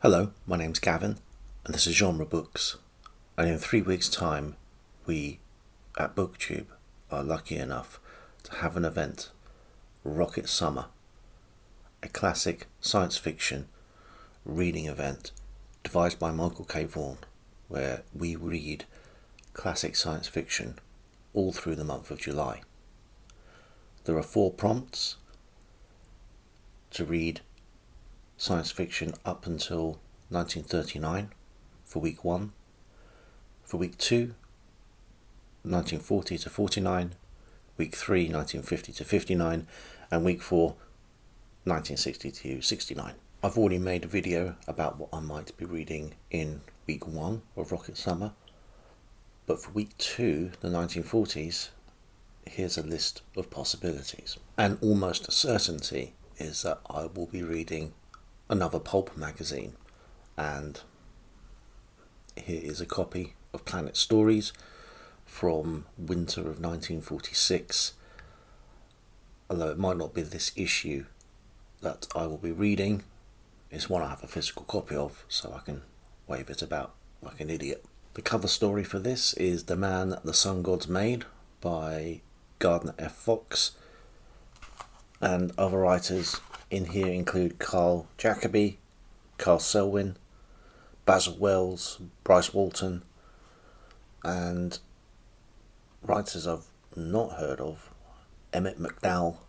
Hello, my name's Gavin, and this is Genre Books. And in 3 weeks' time, we at BookTube are lucky enough to have an event, Rocket Summer, a classic science fiction reading event devised by Michael K. Vaughan, where we read classic science fiction all through the month of July. There are 4 prompts to read science fiction up until 1939 for week 1, for week 2, 1940 to 49, week 3, 1950 to 59, and week 4, 1960 to 69. I've already made a video about what I might be reading in week 1 of Rocket Summer, but for week 2, the 1940s, here's a list of possibilities. And almost a certainty is that I will be reading another pulp magazine, and here is a copy of Planet Stories from winter of 1946. Although it might not be this issue that I will be reading, it's one I have a physical copy of, so I can wave it about like an idiot. The cover story for this is The Man the Sun Gods Made by Gardner F. Fox, and other writers in here include Carl Jacobi, Carl Selwyn, Basil Wells, Bryce Walton, and writers I've not heard of, Emmett McDowell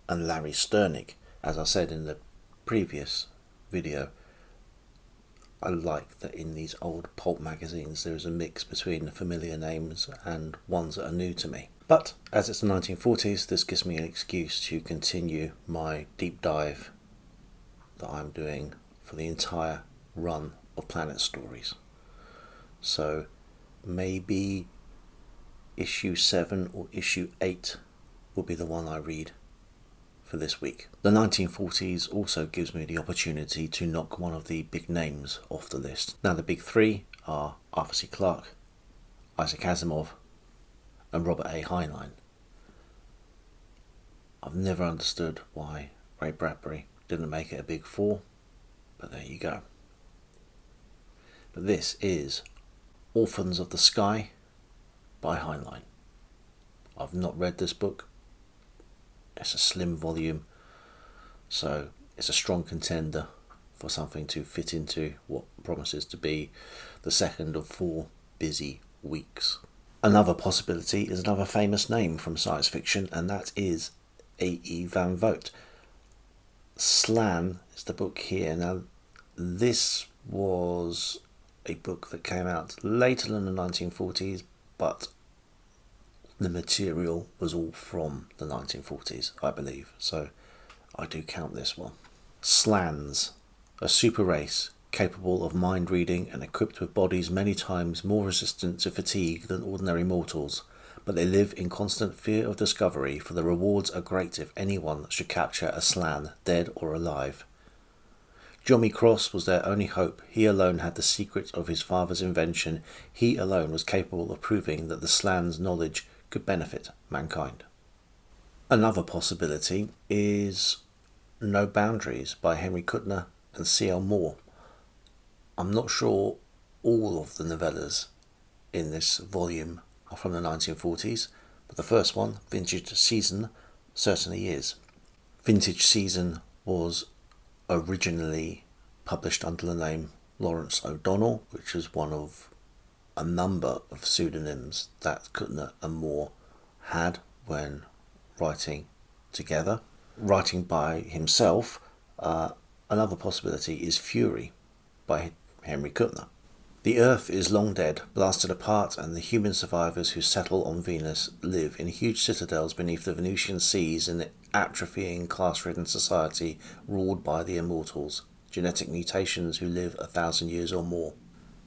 and Larry Sternig. As I said in the previous video, I like that in these old pulp magazines there is a mix between the familiar names and ones that are new to me. But as it's the 1940s, this gives me an excuse to continue my deep dive that I'm doing for the entire run of Planet Stories. So maybe issue 7 or issue 8 will be the one I read for this week. The 1940s also gives me the opportunity to knock one of the big names off the list. Now the big 3 are Arthur C. Clarke, Isaac Asimov, and Robert A. Heinlein. I've never understood why Ray Bradbury didn't make it a big 4, but there you go. But this is Orphans of the Sky by Heinlein. I've not read this book. It's a slim volume, so it's a strong contender for something to fit into what promises to be the second of 4 busy weeks. Another possibility is another famous name from science fiction, and that is E Van Vogt. Slan is the book here. Now, this was a book that came out later than the 1940s, but the material was all from the 1940s, I believe, so I do count this one. Slans, a super race capable of mind reading and equipped with bodies many times more resistant to fatigue than ordinary mortals, but they live in constant fear of discovery, for the rewards are great if anyone should capture a Slan, dead or alive. Johnny Cross was their only hope. He alone had the secret of his father's invention. He alone was capable of proving that the Slan's knowledge could benefit mankind. Another possibility is No Boundaries by Henry Kuttner and C.L. Moore. I'm not sure all of the novellas in this volume are from the 1940s, but the first one, Vintage Season, certainly is. Vintage Season was originally published under the name Lawrence O'Donnell, which was one of a number of pseudonyms that Kuttner and Moore had when writing together. Writing by himself, another possibility is Fury by Henry Kuttner. The Earth is long dead, blasted apart, and the human survivors who settle on Venus live in huge citadels beneath the Venusian seas in an atrophying class-ridden society ruled by the immortals, genetic mutations who live 1,000 years or more.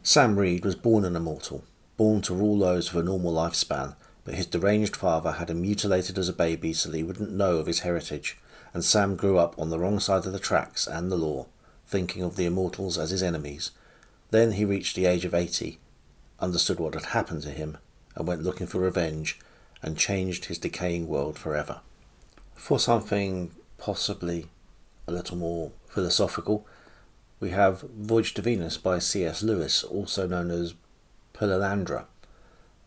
Sam Reed was born an immortal, born to rule those with a normal lifespan, but his deranged father had him mutilated as a baby so that he wouldn't know of his heritage, and Sam grew up on the wrong side of the tracks and the law, thinking of the immortals as his enemies. Then he reached the age of 80, understood what had happened to him, and went looking for revenge, and changed his decaying world forever. For something possibly a little more philosophical, we have Voyage to Venus by C.S. Lewis, also known as Perelandra.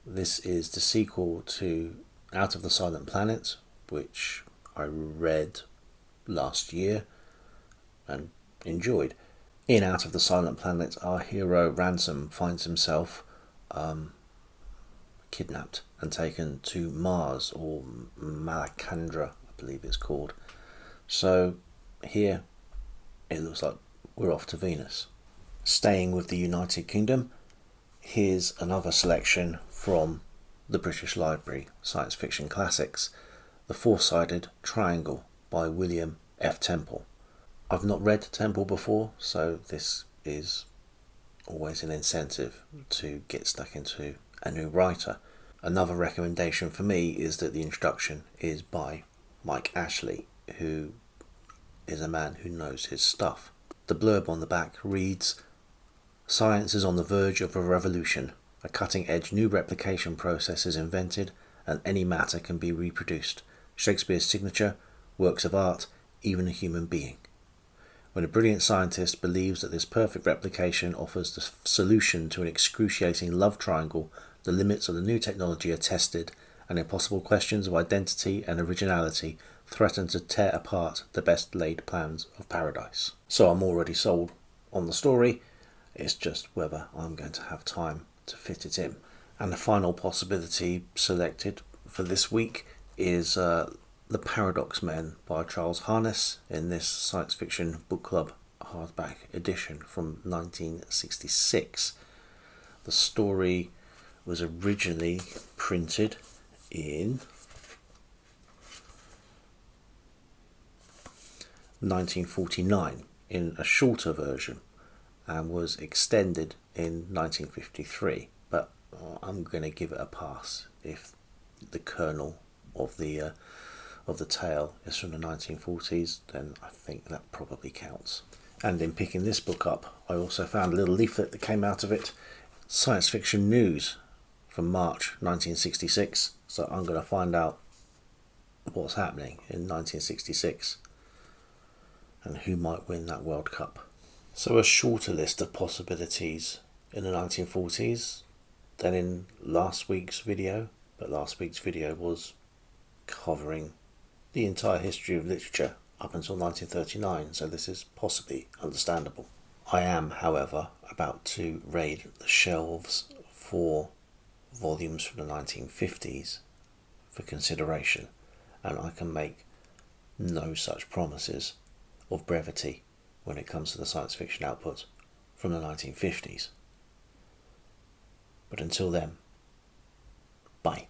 This is the sequel to Out of the Silent Planet, which I read last year and enjoyed. In Out of the Silent Planet, our hero Ransom finds himself kidnapped and taken to Mars, or Malacandra, I believe it's called. So here it looks like we're off to Venus. Staying with the United Kingdom, here's another selection from the British Library Science Fiction Classics, The Four-Sided Triangle by William F. Temple. I've not read Temple before, so this is always an incentive to get stuck into a new writer. Another recommendation for me is that the introduction is by Mike Ashley, who is a man who knows his stuff. The blurb on the back reads, "Science is on the verge of a revolution. A cutting-edge new replication process is invented, and any matter can be reproduced. Shakespeare's signature, works of art, even a human being. When a brilliant scientist believes that this perfect replication offers the solution to an excruciating love triangle, the limits of the new technology are tested, and impossible questions of identity and originality threaten to tear apart the best laid plans of paradise." So I'm already sold on the story. It's just whether I'm going to have time to fit it in. And the final possibility selected for this week is The Paradox Men by Charles Harness in this Science Fiction Book Club hardback edition from 1966. The story was originally printed in 1949 in a shorter version and was extended in 1953, but I'm going to give it a pass. If the kernel of the tale is from the 1940s, then I think that probably counts. And in picking this book up, I also found a little leaflet that came out of it, Science Fiction News from March 1966. So I'm going to find out what's happening in 1966 and who might win that World Cup. So a shorter list of possibilities in the 1940s than in last week's video, but last week's video was covering the entire history of literature up until 1939, so this is possibly understandable. I am, however, about to raid the shelves for volumes from the 1950s for consideration, and I can make no such promises of brevity when it comes to the science fiction output from the 1950s. But until then, bye.